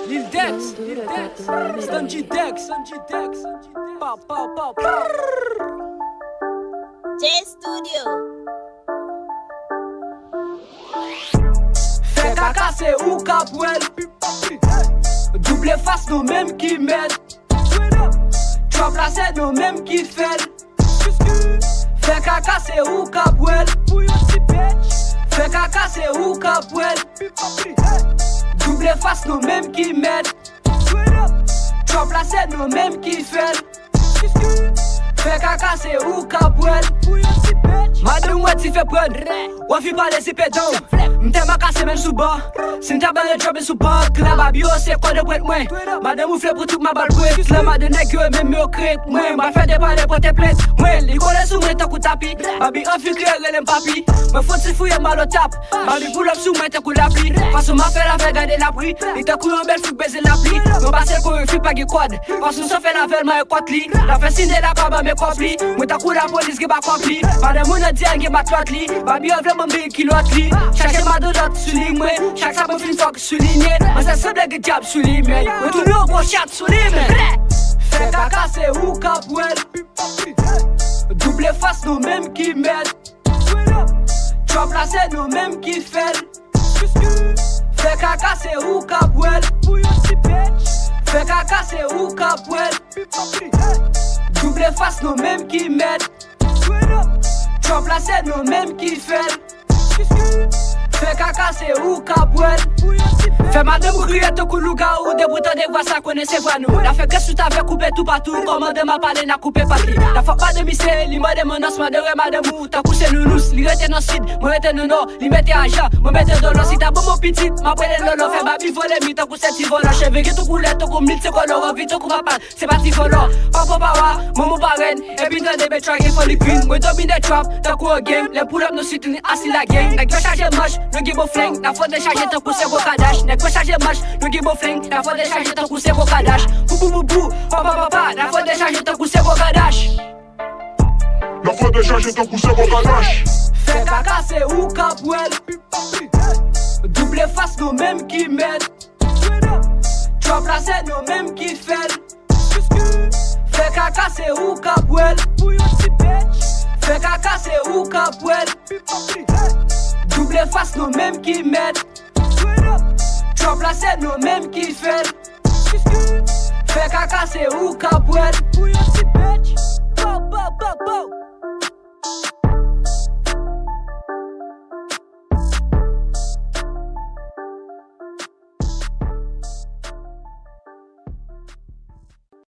Lil Dex, Stungy Dex, Pow, pow, pow, pow. J Studio. Fè kaka se ou kapwel. Double face nou menm ki med. Trap la se nou menm ki fel. Fè kaka se ou kapwel. Fè kaka se ou kapwel. Double face nou menm ki med. Trap la se nou menm ki fel. Fè kaka se ou kapwel. Madame wè ti fè pren. Wè fi pale si pedon. Mte makase men sou ban. Sin tabale drobe sou ban. Kla babi yo se kode pret mwen. Madame ou fle pou tout ma bal pret. Slema de nek yo men me okret mwen. Bal fè de pale pou te plet mwen. Li kone sou mwen takou tapi. Babi an fi kre relem papi. Mwen fote si fouye malo tap. Babi pull up sou mwen takou la pli. Fason ma fè la fè gade la pri. Li takou yon bel fuk beze la pli. Mwen basel kou yon fi pagi kwad. Fason so fè la fèl ma yon kwat li. La fè sinde la kaba me kopli. Mwen takou la polis ge ba kopli. Madame moun a di an ge matwat li. Babi yon vle mwen be kilot li. Chaque mado dot sou li mwen. Chaque sa mwen fin fok sou li nye. Mwen se seble ge diab sou li men. Mwen tou nou gwo chat sou li men. Fè kaka se ou kapwel. Double face nou menm ki med. Trap la se nou menm ki fel. Fè kaka se ou kapwel. Fè kaka se ou kapwel. Double face nou menm ki med. Trap la se nou menm ki fel. Fè kaka se ou kapwel. Fè madame kriye te kou luga ou de bouton de voix sa kone se vwa nou. La fè gres tout avè koupe tout patou. Komande ma pale na koupe pati. La fè pa de mise, li mode menos madere madame ou. Ta kouse nounous, li rete non sid, mwen rete non no. Li mette ajan, mwen mette dolo. Si ta bon mon pitit, ma prene lolo. Fè babi vole mi, ta kouse ti volo. Cheve ge to koule, to kou mil, te koloro. Vi to kou papal, se pati volo. Papo pawa, momo paren. E bin de betrak, e foli queen. Mwen domine trap, ta kou a game. Le pull up no sit, ni asi la gang. Nek yo charge mosh, no give bo fling. Na fote charge te kouse bo kadash. Nek yo charge mosh, no give bo fling. Na fote charge te kouse bo kadash. Bou bou bou, papa papa. Na fote charge te kouse bo kadash. La fote charge te kouse bo kadash. Fè kaka se ou kapwel. Double face nou menm ki med. Trap la se nou menm ki fel. Fè kaka se ou kapwel. Fè kaka se ou kapwel. Double face nou menm ki med. Trap la se nou menm ki fel. Fè kaka se ou kapwel.